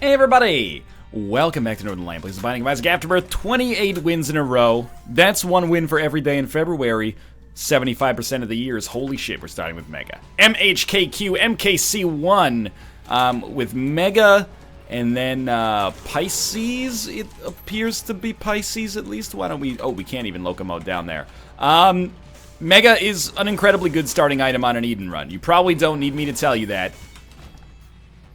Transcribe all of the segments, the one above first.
Hey everybody! Welcome back to Northern Land, Places Binding of Isaac Afterbirth. 28 wins in a row. That's one win for every day in February. 75% of the years. Holy shit, we're starting with Mega. MHKQ, MKC1 with Mega, and then Pisces. It appears to be Pisces at least. Why don't we... Oh, we can't even locomote down there. Mega is an incredibly good starting item on an Eden run. You probably don't need me to tell you that.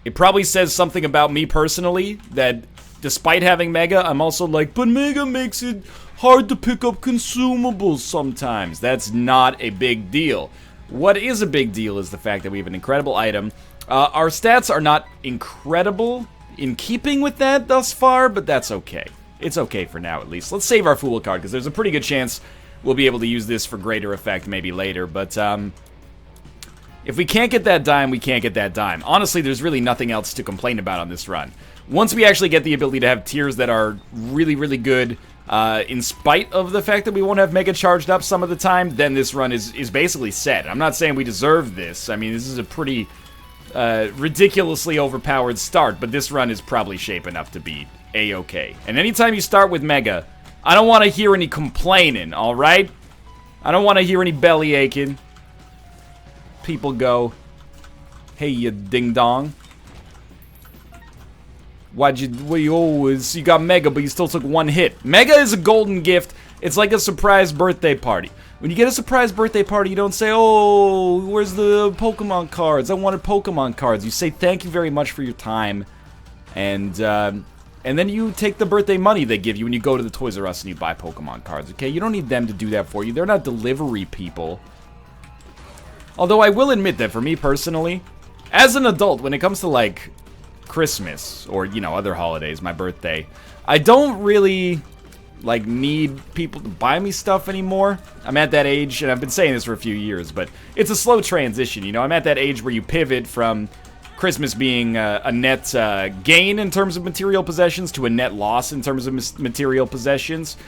It probably says something about me personally, that despite having Mega, I'm also like, but Mega makes it hard to pick up consumables sometimes. That's not a big deal. What is a big deal is the fact that we have an incredible item. Our stats are not incredible in keeping with that thus far, but that's okay. It's okay for now, at least. Let's save our Fool card, because there's a pretty good chance we'll be able to use this for greater effect maybe later, but if we can't get that dime, we can't get that dime. Honestly, there's really nothing else to complain about on this run. Once we actually get the ability to have tiers that are really, really good, in spite of the fact that we won't have Mega charged up some of the time, then this run is basically set. I'm not saying we deserve this. I mean, this is a pretty ridiculously overpowered start, but this run is probably shaping up to be A-okay. And anytime you start with Mega, I don't want to hear any complaining, alright? I don't want to hear any belly aching. People go, hey, you ding-dong. You got Mega, but you still took one hit. Mega is a golden gift. It's like a surprise birthday party. When you get a surprise birthday party, you don't say, oh, where's the Pokemon cards? I wanted Pokemon cards. You say, thank you very much for your time. And then you take the birthday money they give you when you go to the Toys R Us and you buy Pokemon cards, okay? You don't need them to do that for you. They're not delivery people. Although I will admit that for me personally, as an adult, when it comes to like Christmas or, you know, other holidays, my birthday, I don't really like need people to buy me stuff anymore. I'm at that age, and I've been saying this for a few years, but it's a slow transition, you know? I'm at that age where you pivot from Christmas being a net gain in terms of material possessions to a net loss in terms of material possessions.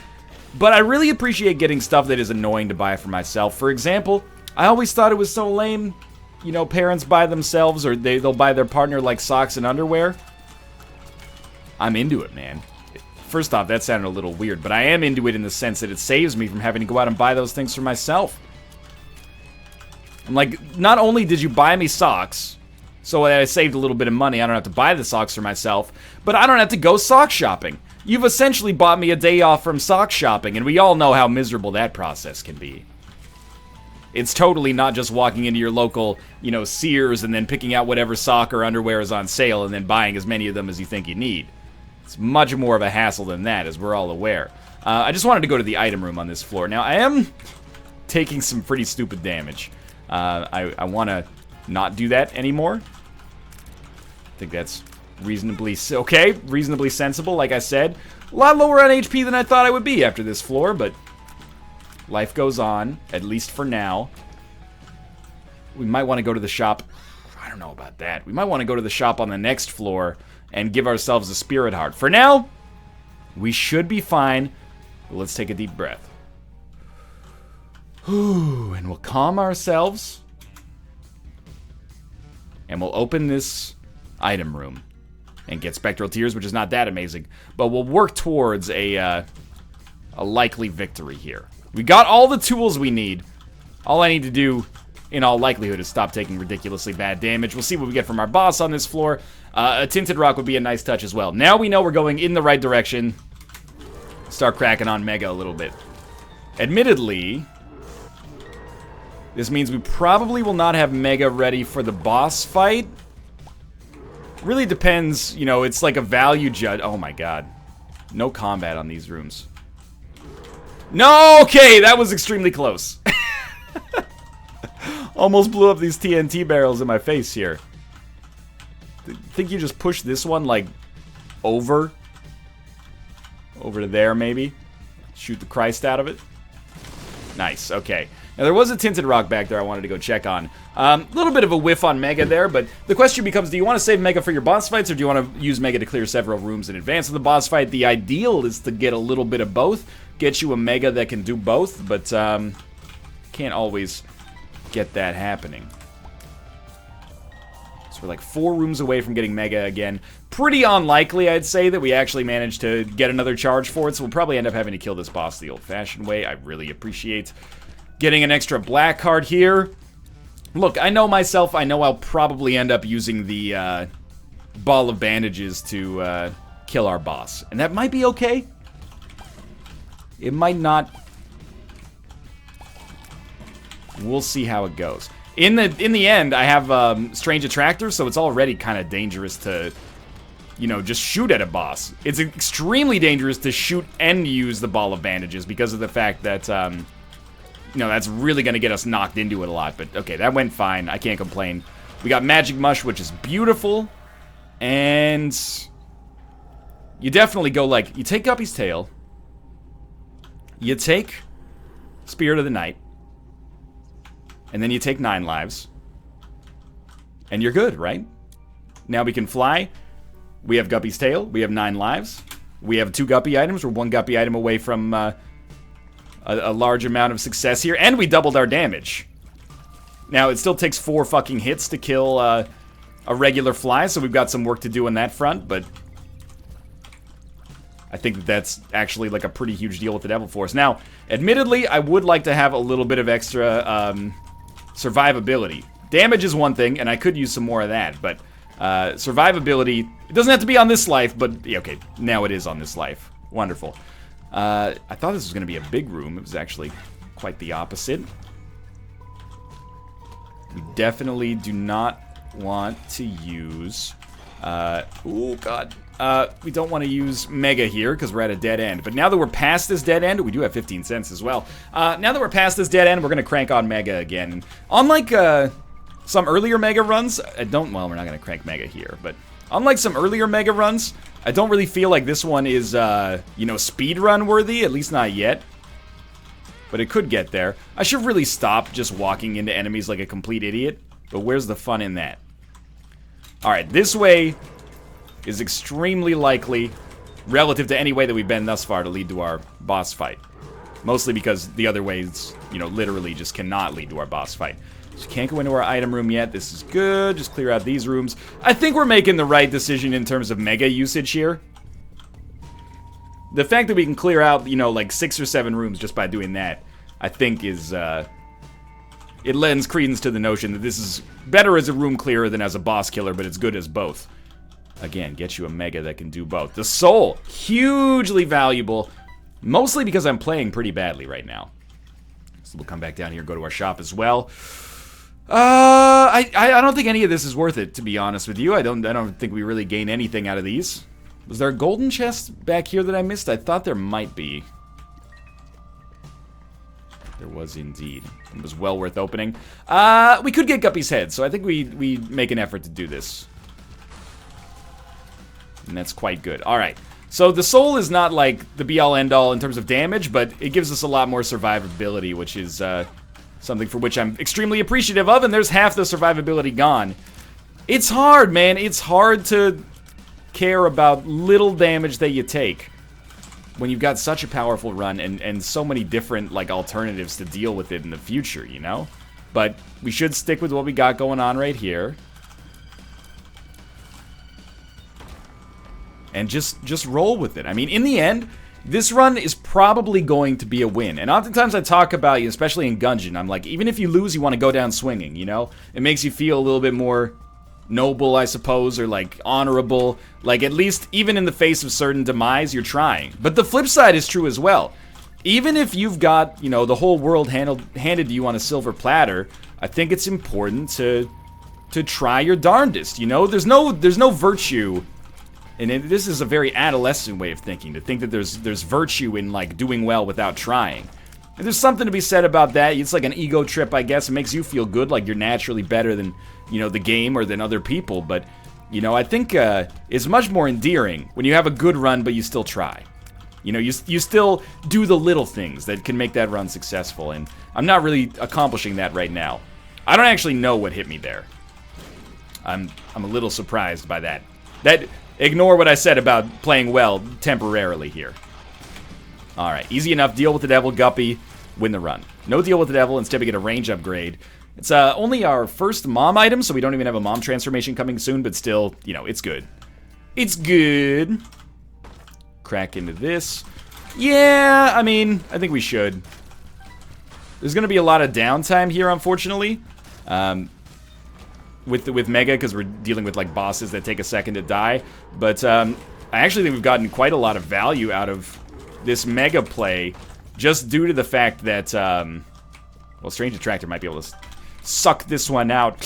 But I really appreciate getting stuff that is annoying to buy for myself. For example, I always thought it was so lame, you know, parents buy themselves or they'll buy their partner like socks and underwear. I'm into it, man. First off, that sounded a little weird, but I am into it in the sense that it saves me from having to go out and buy those things for myself. I'm like, not only did you buy me socks, so I saved a little bit of money, I don't have to buy the socks for myself, but I don't have to go sock shopping. You've essentially bought me a day off from sock shopping, and we all know how miserable that process can be. It's totally not just walking into your local, you know, Sears and then picking out whatever sock or underwear is on sale and then buying as many of them as you think you need. It's much more of a hassle than that, as we're all aware. I just wanted to go to the item room on this floor. Now, I am taking some pretty stupid damage. I want to not do that anymore. I think that's reasonably okay, reasonably sensible, like I said. A lot lower on HP than I thought I would be after this floor, but life goes on, at least for now. We might want to go to the shop. I don't know about that. We might want to go to the shop on the next floor and give ourselves a spirit heart. For now, we should be fine. But let's take a deep breath. Whew, and we'll calm ourselves. And we'll open this item room and get Spectral Tears, which is not that amazing. But we'll work towards a likely victory here. We got all the tools we need. All I need to do, in all likelihood, is stop taking ridiculously bad damage. We'll see what we get from our boss on this floor. A Tinted Rock would be a nice touch as well. Now we know we're going in the right direction. Start cracking on Mega a little bit. Admittedly, this means we probably will not have Mega ready for the boss fight. Really depends, you know, it's like a value judge. Oh my god. No combat on these rooms. No, okay, that was extremely close. Almost blew up these TNT barrels in my face here. Think you just push this one, like, over to there, maybe? Shoot the Christ out of it? Nice, okay. Now, there was a Tinted Rock back there I wanted to go check on. A little bit of a whiff on Mega there, but the question becomes, do you want to save Mega for your boss fights, or do you want to use Mega to clear several rooms in advance of the boss fight? The ideal is to get a little bit of both. Get you a Mega that can do both, but can't always get that happening. So we're like 4 rooms away from getting Mega again. Pretty unlikely, I'd say, that we actually managed to get another charge for it, so we'll probably end up having to kill this boss the old-fashioned way. I really appreciate getting an extra black card here. Look, I know myself, I know I'll probably end up using the ball of bandages to kill our boss. And that might be okay. It might not. We'll see how it goes. In the end, I have strange attractors, so it's already kind of dangerous to, you know, just shoot at a boss. It's extremely dangerous to shoot and use the ball of bandages because of the fact that, you know, that's really going to get us knocked into it a lot. But, okay, that went fine. I can't complain. We got Magic Mush, which is beautiful. And you definitely go, like, you take Guppy's tail. You take Spirit of the Night. And then you take 9 lives. And you're good, right? Now we can fly. We have Guppy's tail. We have 9 lives. We have 2 Guppy items. We're 1 Guppy item away from a large amount of success here. And we doubled our damage. Now, it still takes 4 fucking hits to kill a regular fly, so we've got some work to do on that front, but I think that that's actually like a pretty huge deal with the Devil Force. Now, admittedly, I would like to have a little bit of extra survivability. Damage is one thing, and I could use some more of that, but survivability, it doesn't have to be on this life, but yeah, okay, now it is on this life. Wonderful. I thought this was going to be a big room. It was actually quite the opposite. We definitely do not want to use... oh, God. We don't want to use Mega here because we're at a dead end. But now that we're past this dead end, we do have 15 cents as well. Now that we're past this dead end, we're going to crank on Mega again. Unlike some earlier Mega runs, well, we're not going to crank Mega here, but unlike some earlier Mega runs, I don't really feel like this one is, you know, speedrun worthy, at least not yet. But it could get there. I should really stop just walking into enemies like a complete idiot. But where's the fun in that? Alright, this way is extremely likely, relative to any way that we've been thus far, to lead to our boss fight. Mostly because the other ways, you know, literally just cannot lead to our boss fight. So can't go into our item room yet. This is good. Just clear out these rooms. I think we're making the right decision in terms of Mega usage here. The fact that we can clear out, you know, like 6 or 7 rooms just by doing that, I think is, it lends credence to the notion that this is better as a room clearer than as a boss killer, but it's good as both. Again, get you a Mega that can do both. The Soul, hugely valuable, mostly because I'm playing pretty badly right now. So we'll come back down here and go to our shop as well. I don't think any of this is worth it, to be honest with you. I don't think we really gain anything out of these. Was there a golden chest back here that I missed? I thought there might be. There was indeed. It was well worth opening. We could get Guppy's head, so I think we make an effort to do this. And that's quite good. Alright. So the Soul is not like the be-all end-all in terms of damage, but it gives us a lot more survivability, which is something for which I'm extremely appreciative of, and there's half the survivability gone. It's hard, man. It's hard to care about little damage that you take when you've got such a powerful run and so many different, like, alternatives to deal with it in the future, you know? But we should stick with what we got going on right here. And just roll with it. I mean, in the end, this run is probably going to be a win. And oftentimes I talk about, especially in Gungeon, I'm like, even if you lose, you want to go down swinging, you know? It makes you feel a little bit more noble, I suppose, or like honorable. Like, at least even in the face of certain demise, you're trying. But the flip side is true as well. Even if you've got, you know, the whole world handed to you on a silver platter, I think it's important to try your darndest, you know? There's no virtue. And this is a very adolescent way of thinking, to think that there's virtue in, like, doing well without trying. And there's something to be said about that. It's like an ego trip, I guess. It makes you feel good, like you're naturally better than, you know, the game or than other people. But, you know, I think it's much more endearing when you have a good run, but you still try. You know, you still do the little things that can make that run successful. And I'm not really accomplishing that right now. I don't actually know what hit me there. I'm a little surprised by that. Ignore what I said about playing well temporarily here. Alright, easy enough. Deal with the Devil, Guppy, win the run. No deal with the Devil, instead we get a range upgrade. It's only our first mom item, so we don't even have a mom transformation coming soon, but still, you know, it's good. It's good. Crack into this. Yeah, I mean, I think we should. There's going to be a lot of downtime here, unfortunately. With Mega, because we're dealing with, like, bosses that take a second to die. But I actually think we've gotten quite a lot of value out of this Mega play, just due to the fact that, well, Strange Attractor might be able to suck this one out.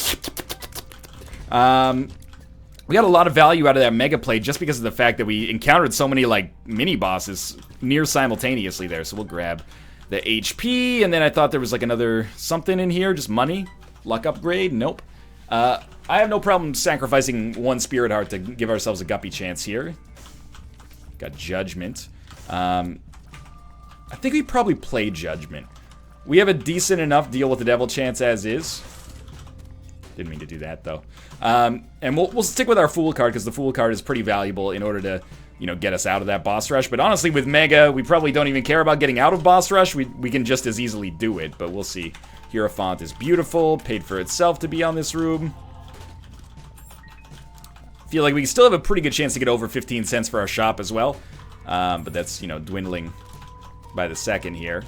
We got a lot of value out of that Mega play just because of the fact that we encountered so many, like, mini-bosses near simultaneously there. So we'll grab the HP, and then I thought there was, like, another something in here. Just money. Luck upgrade. Nope. I have no problem sacrificing one Spirit Heart to give ourselves a Guppy chance here. Got Judgment. I think we probably play Judgment. We have a decent enough deal with the Devil chance as is. Didn't mean to do that, though. And we'll stick with our Fool card, because the Fool card is pretty valuable in order to, you know, get us out of that boss rush. But honestly, with Mega, we probably don't even care about getting out of boss rush. We can just as easily do it, but we'll see. Hierophant is beautiful, paid for itself to be on this room. Feel like we still have a pretty good chance to get over 15 cents for our shop as well. But that's, you know, dwindling by the second here.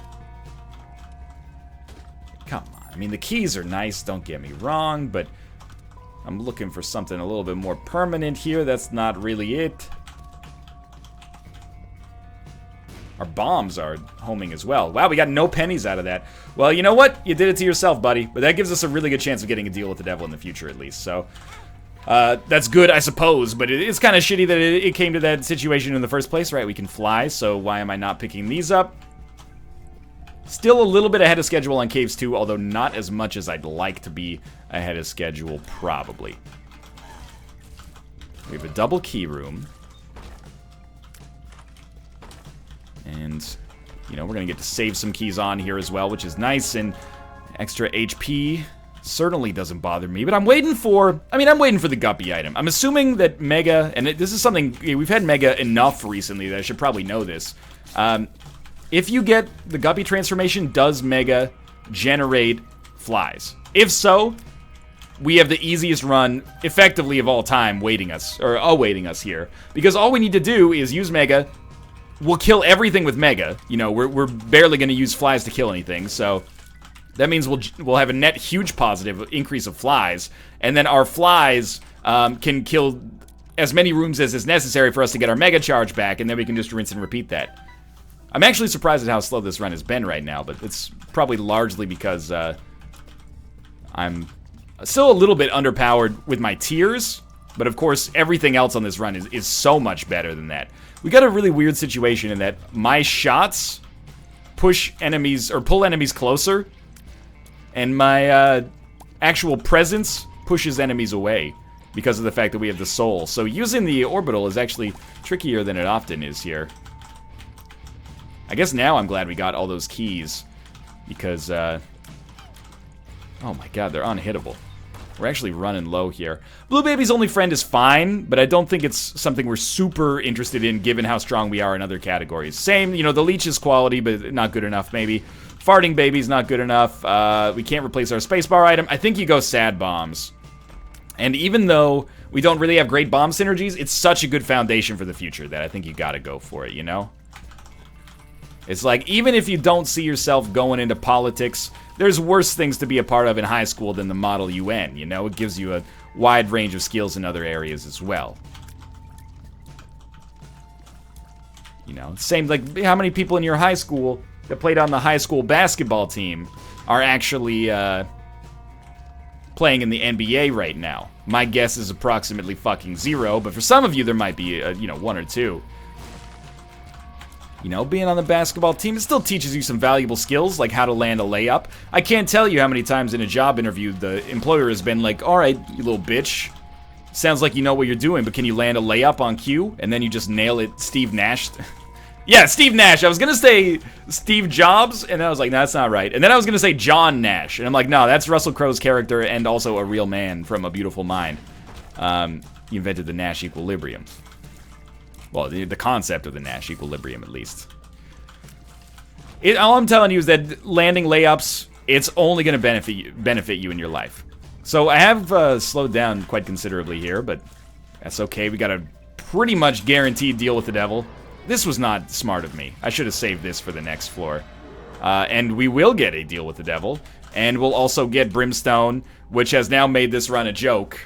Come on. I mean, the keys are nice, don't get me wrong, but I'm looking for something a little bit more permanent here. That's not really it. Our bombs are homing as well. Wow, we got no pennies out of that. Well, you know what? You did it to yourself, buddy. But that gives us a really good chance of getting a deal with the devil in the future, at least. So, that's good, I suppose. But it's kind of shitty that it came to that situation in the first place. Right, we can fly, so why am I not picking these up? Still a little bit ahead of schedule on Caves 2, although not as much as I'd like to be ahead of schedule, probably. We have a double key room. And, you know, we're going to get to save some keys on here as well, which is nice. And extra HP certainly doesn't bother me. But I'm waiting for, I'm waiting for the Guppy item. I'm assuming that Mega, and this is something, we've had Mega enough recently that I should probably know this. If you get the Guppy transformation, does Mega generate flies? If so, we have the easiest run, effectively, of all time awaiting us here. Because all we need to do is use Mega. We'll kill everything with Mega. You know, we're barely going to use flies to kill anything, so that means we'll have a net huge positive increase of flies, and then our flies can kill as many rooms as is necessary for us to get our Mega charge back, and then we can just rinse and repeat that. I'm actually surprised at how slow this run has been right now, but it's probably largely because I'm still a little bit underpowered with my tiers, but of course everything else on this run is so much better than that. We got a really weird situation in that my shots push enemies, or pull enemies closer, and my actual presence pushes enemies away because of the fact that we have the soul. So using the orbital is actually trickier than it often is here. I guess now I'm glad we got all those keys, because, oh my god, they're unhittable. We're actually running low here. Blue Baby's only friend is fine, but I don't think it's something we're super interested in given how strong we are in other categories. Same, you know, the leech is quality, but not good enough, maybe. Farting Baby's not good enough. We can't replace our spacebar item. I think you go Sad Bombs. And even though we don't really have great bomb synergies, it's such a good foundation for the future that I think you gotta go for it, you know? It's like, even if you don't see yourself going into politics, there's worse things to be a part of in high school than the Model UN, you know? It gives you a wide range of skills in other areas as well. You know, same, like, how many people in your high school that played on the high school basketball team are actually, playing in the NBA right now? My guess is approximately fucking 0, but for some of you there might be, you know, 1 or 2. You know, being on the basketball team, it still teaches you some valuable skills, like how to land a layup. I can't tell you how many times in a job interview the employer has been like, alright, you little bitch, sounds like you know what you're doing, but can you land a layup on cue? And then you just nail it, Steve Nash. Yeah, Steve Nash. I was gonna say Steve Jobs, and I was like, no, that's not right. And then I was gonna say John Nash, and I'm like, no, that's Russell Crowe's character and also a real man from A Beautiful Mind. He invented the Nash equilibrium. Well, the concept of the Nash equilibrium, at least. All I'm telling you is that landing layups it's only going to benefit you in your life. So I have slowed down quite considerably here, but that's okay. We got a pretty much guaranteed deal with the devil. This was not smart of me. I should have saved this for the next floor. And we will get a deal with the devil. And we'll also get Brimstone, which has now made this run a joke.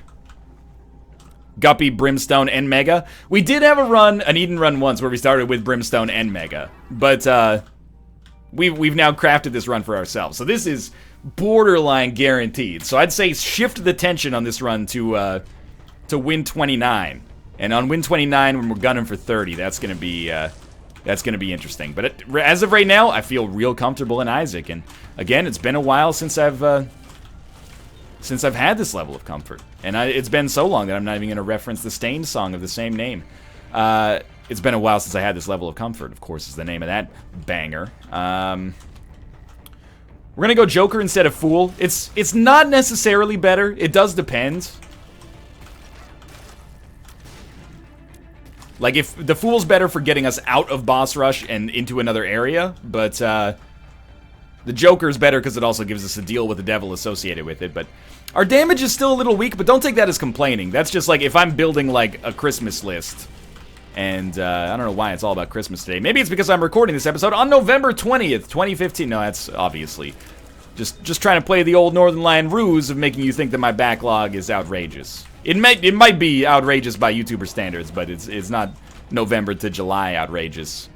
Guppy, Brimstone, and Mega. We did have a run, an Eden run once, where we started with Brimstone and Mega. But we've now crafted this run for ourselves. So this is borderline guaranteed. So I'd say shift the tension on this run to win 29. And on win 29, when we're gunning for 30, that's gonna be interesting. But as of right now, I feel real comfortable in Isaac. And again, it's been a while since I've had this level of comfort. And it's been so long that I'm not even gonna reference the Stain song of the same name. It's been a while since I had this level of comfort. Of course, is the name of that banger. We're gonna go Joker instead of Fool. It's not necessarily better. It does depend. Like, if the Fool's better for getting us out of boss rush and into another area, but the Joker's better because it also gives us a deal with the devil associated with it. But our damage is still a little weak, but don't take that as complaining. That's just like if I'm building like a Christmas list. And I don't know why it's all about Christmas today. Maybe it's because I'm recording this episode on November 20th, 2015. No, that's obviously just trying to play the old Northern Lion ruse of making you think that my backlog is outrageous. It might be outrageous by YouTuber standards, but it's not November to July outrageous.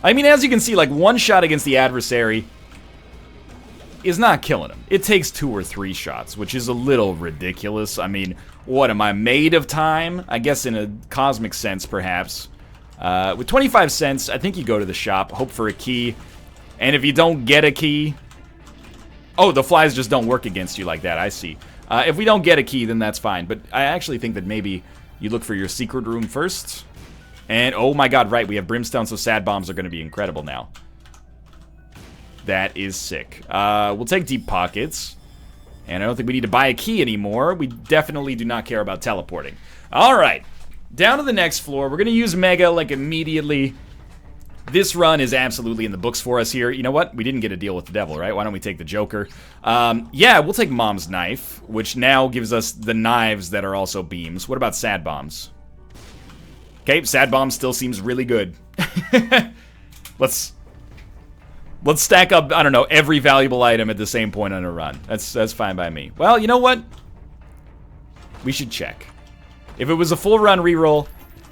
I mean, as you can see, like, one shot against the adversary is not killing him. It takes 2 or 3 shots, which is a little ridiculous. I mean, what, am I made of time? I guess in a cosmic sense, perhaps. With 25 cents, I think you go to the shop, hope for a key, and if you don't get a key... Oh, the flies just don't work against you like that, I see. If we don't get a key, then that's fine. But I actually think that maybe you look for your secret room first. And, oh my god, right, we have Brimstone, so sad bombs are going to be incredible now. That is sick. We'll take Deep Pockets. And I don't think we need to buy a key anymore. We definitely do not care about teleporting. Alright, down to the next floor. We're going to use Mega, like, immediately. This run is absolutely in the books for us here. You know what? We didn't get a deal with the devil, right? Why don't we take the Joker? Yeah, we'll take Mom's Knife, which now gives us the knives that are also beams. What about Sad Bombs? Okay, Sad Bombs still seems really good. Let's stack up, I don't know, every valuable item at the same point on a run. That's fine by me. Well, you know what? We should check. If it was a full run reroll,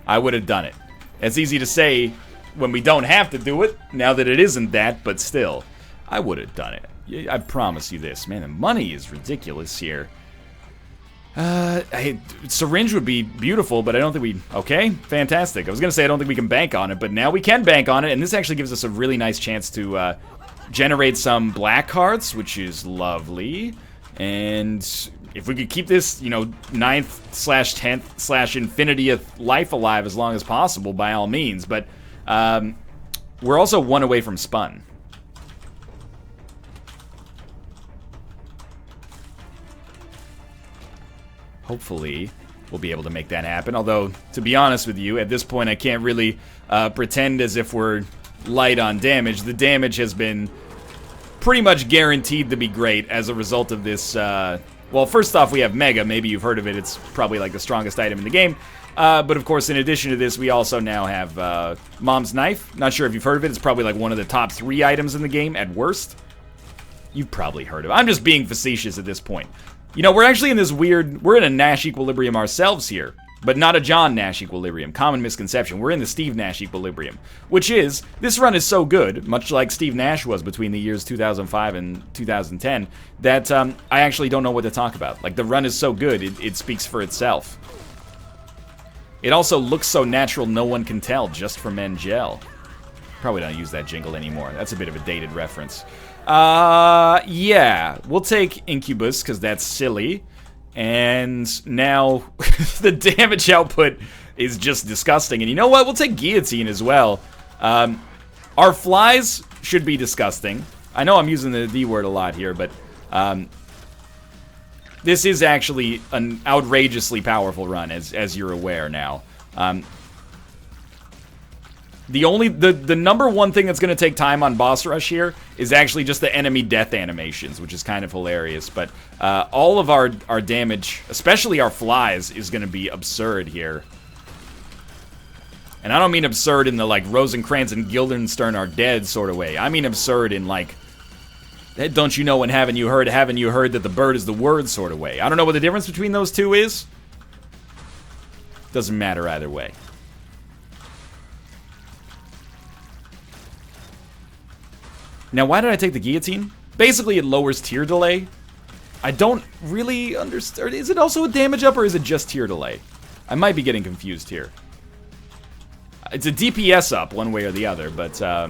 I would have done it. It's easy to say when we don't have to do it, now that it isn't that, but still, I would have done it. I promise you this. Man, the money is ridiculous here. Syringe would be beautiful, but I don't think we... Okay, fantastic. I was going to say I don't think we can bank on it, but now we can bank on it, and this actually gives us a really nice chance to generate some black cards, which is lovely. And if we could keep this, you know, 9th/10th/infinityth life alive as long as possible, by all means, but... we're also 1 away from Spun. Hopefully, we'll be able to make that happen. Although, to be honest with you, at this point I can't really pretend as if we're light on damage. The damage has been pretty much guaranteed to be great as a result of this... well, first off, we have Mega. Maybe you've heard of it. It's probably like the strongest item in the game. But of course, in addition to this, we also now have Mom's Knife. Not sure if you've heard of it. It's probably like one of the top 3 items in the game at worst. You've probably heard of it. I'm just being facetious at this point. You know, we're actually in this weird... We're in a Nash equilibrium ourselves here. But not a John Nash equilibrium. Common misconception. We're in the Steve Nash equilibrium. Which is, this run is so good, much like Steve Nash was between the years 2005 and 2010, that I actually don't know what to talk about. Like, the run is so good, it speaks for itself. It also looks so natural no one can tell just from Mengel. Probably don't use that jingle anymore. That's a bit of a dated reference. Yeah. We'll take Incubus, because that's silly. And now the damage output is just disgusting. And you know what? We'll take Guillotine as well. Our flies should be disgusting. I know I'm using the D word a lot here, but this is actually an outrageously powerful run, as you're aware now. The number one thing that's going to take time on boss rush here is actually just the enemy death animations, which is kind of hilarious. But all of our damage, especially our flies, is going to be absurd here. And I don't mean absurd in the, like, Rosencrantz and Guildenstern are dead sort of way. I mean absurd in, like, don't you know and haven't you heard that the bird is the word sort of way. I don't know what the difference between those two is. Doesn't matter either way. Now, why did I take the guillotine? Basically, it lowers tier delay. I don't really understand. Is it also a damage up, or is it just tier delay? I might be getting confused here. It's a DPS up, one way or the other, but I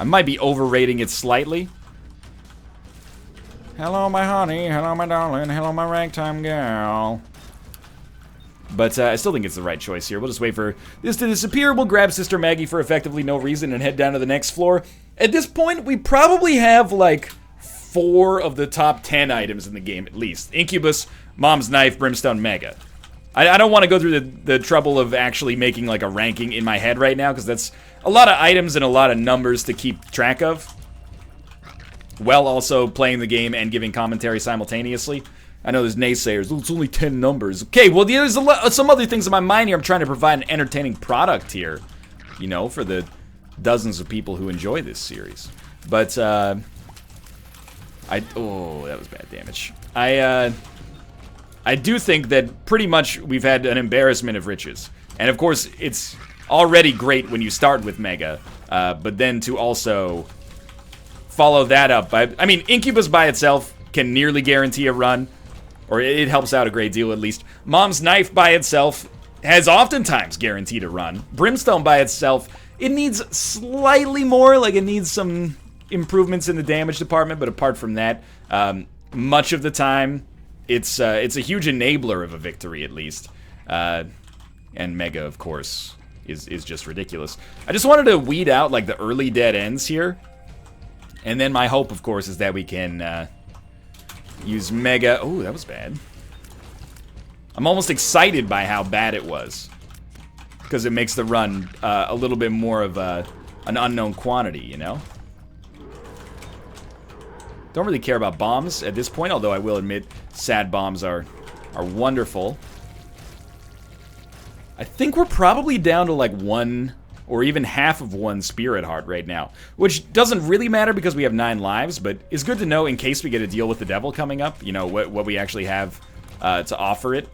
might be overrating it slightly. Hello, my honey. Hello, my darling. Hello, my ragtime gal. But I still think it's the right choice here. We'll just wait for this to disappear. We'll grab Sister Maggie for effectively no reason and head down to the next floor. At this point, we probably have, like, 4 of the top 10 items in the game, at least. Incubus, Mom's Knife, Brimstone, Mega. I don't want to go through the trouble of actually making, like, a ranking in my head right now, because that's a lot of items and a lot of numbers to keep track of, while also playing the game and giving commentary simultaneously. I know there's naysayers. It's only 10 numbers. Okay, well, there's some other things in my mind here. I'm trying to provide an entertaining product here, you know, for the dozens of people who enjoy this series. But, oh, that was bad damage. I do think that pretty much we've had an embarrassment of riches. And, of course, it's already great when you start with Mega, but then to also follow that up by... I mean, Incubus by itself can nearly guarantee a run. Or it helps out a great deal, at least. Mom's Knife by itself has oftentimes guaranteed a run. Brimstone by itself, it needs slightly more. Like, it needs some improvements in the damage department. But apart from that, much of the time, it's a huge enabler of a victory, at least. And Mega, of course, is just ridiculous. I just wanted to weed out, like, the early dead ends here. And then my hope, of course, is that we can... use Mega. Oh, that was bad. I'm almost excited by how bad it was, because it makes the run a little bit more of an unknown quantity, you know? Don't really care about bombs at this point, although I will admit sad bombs are wonderful. I think we're probably down to like 1 or even half of 1 Spirit Heart right now, which doesn't really matter because we have 9 lives, but is good to know in case we get a deal with the devil coming up, you know, what we actually have to offer it.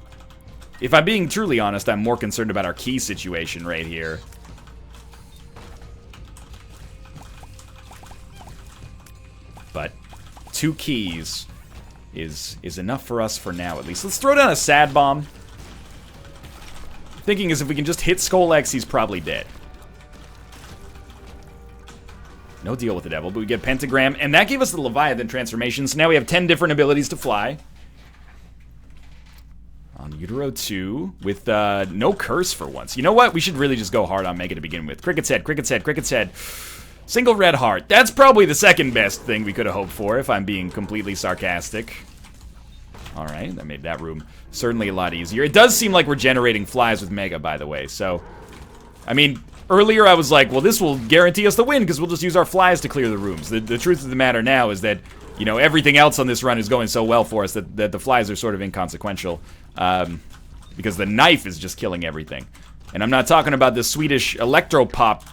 If I'm being truly honest, I'm more concerned about our key situation right here. But 2 keys is enough for us for now, at least. Let's throw down a sad bomb. Thinking is if we can just hit Skull X, he's probably dead. No deal with the devil, but we get Pentagram, and that gave us the Leviathan transformation, so now we have 10 different abilities to fly. On Utero 2, with no curse for once. You know what? We should really just go hard on Mega to begin with. Cricket's Head, Cricket's Head, Cricket's Head. Single red heart. That's probably the second best thing we could have hoped for, if I'm being completely sarcastic. Alright, that made that room certainly a lot easier. It does seem like we're generating flies with Mega, by the way, so... I mean... Earlier, I was like, well, this will guarantee us the win because we'll just use our flies to clear the rooms. The truth of the matter now is that, you know, everything else on this run is going so well for us that the flies are sort of inconsequential. Because the knife is just killing everything. And I'm not talking about the Swedish electropop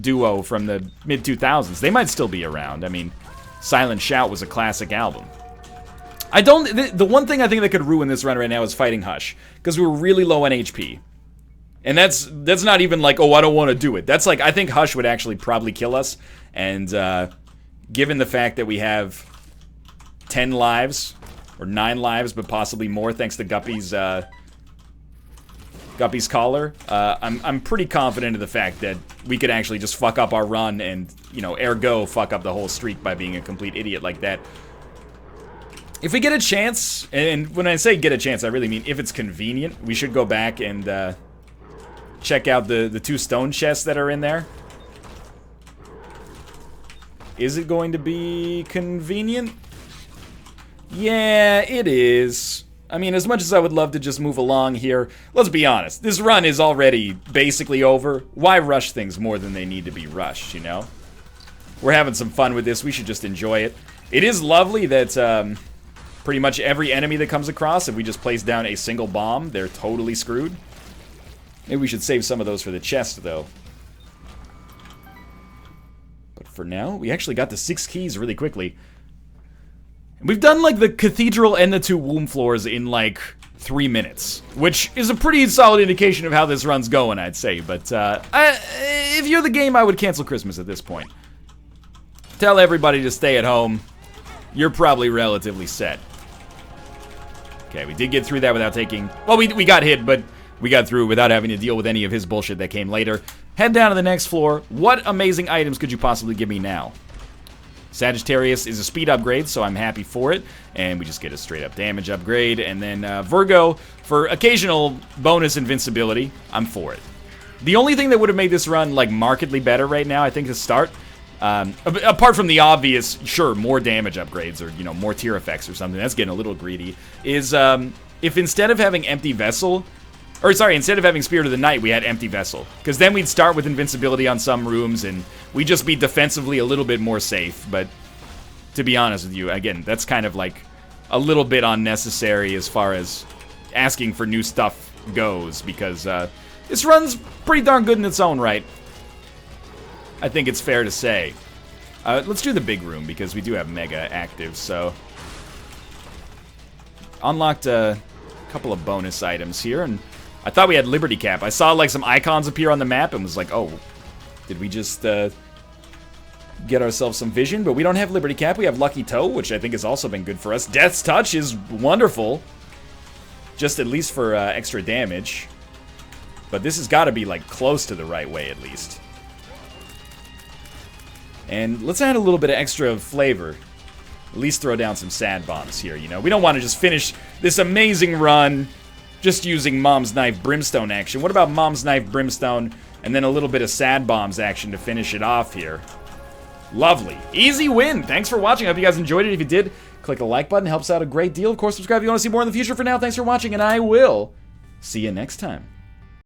duo from the mid-2000s. They might still be around. I mean, Silent Shout was a classic album. The one thing I think that could ruin this run right now is fighting Hush. Because we're really low on HP. And that's not even like, oh, I don't want to do it. That's like, I think Hush would actually probably kill us. And given the fact that we have 10 lives, or 9 lives, but possibly more thanks to Guppy's collar, I'm pretty confident of the fact that we could actually just fuck up our run and, you know, ergo fuck up the whole streak by being a complete idiot like that. If we get a chance, and when I say get a chance, I really mean if it's convenient, we should go back and... check out the 2 stone chests that are in there. Is it going to be convenient? Yeah, it is. I mean, as much as I would love to just move along here, let's be honest. This run is already basically over. Why rush things more than they need to be rushed, you know? We're having some fun with this. We should just enjoy it. It is lovely that pretty much every enemy that comes across, if we just place down a single bomb, they're totally screwed. Maybe we should save some of those for the chest, though. But for now, we actually got the 6 keys really quickly. We've done, like, the cathedral and the 2 womb floors in, like, 3 minutes. Which is a pretty solid indication of how this run's going, I'd say. But, if you're the game, I would cancel Christmas at this point. Tell everybody to stay at home. You're probably relatively set. Okay, we did get through that without taking... Well, we got hit, but we got through without having to deal with any of his bullshit that came later. Head down to the next floor. What amazing items could you possibly give me now? Sagittarius is a speed upgrade, so I'm happy for it. And we just get a straight-up damage upgrade. And then Virgo, for occasional bonus invincibility, I'm for it. The only thing that would have made this run, like, markedly better right now, I think, to start... apart from the obvious, sure, more damage upgrades or, you know, more tier effects or something, that's getting a little greedy, is if instead of having Empty Vessel, or sorry, instead of having Spirit of the Night, we had Empty Vessel. Because then we'd start with invincibility on some rooms and we'd just be defensively a little bit more safe. But to be honest with you, again, that's kind of like a little bit unnecessary as far as asking for new stuff goes, because this run's pretty darn good in its own right. I think it's fair to say. Let's do the big room, because we do have Mega active, so... Unlocked a couple of bonus items here, and I thought we had Liberty Cap. I saw, like, some icons appear on the map and was like, oh, did we just get ourselves some vision? But we don't have Liberty Cap. We have Lucky Toe, which I think has also been good for us. Death's Touch is wonderful. Just at least for extra damage. But this has got to be, like, close to the right way, at least. And let's add a little bit of extra flavor. At least throw down some sad bombs here, you know? We don't want to just finish this amazing run just using Mom's Knife Brimstone action. What about Mom's Knife Brimstone and then a little bit of sad bombs action to finish it off here? Lovely. Easy win. Thanks for watching. I hope you guys enjoyed it. If you did, click the like button. Helps out a great deal. Of course, subscribe if you want to see more in the future. For now, thanks for watching, and I will see you next time.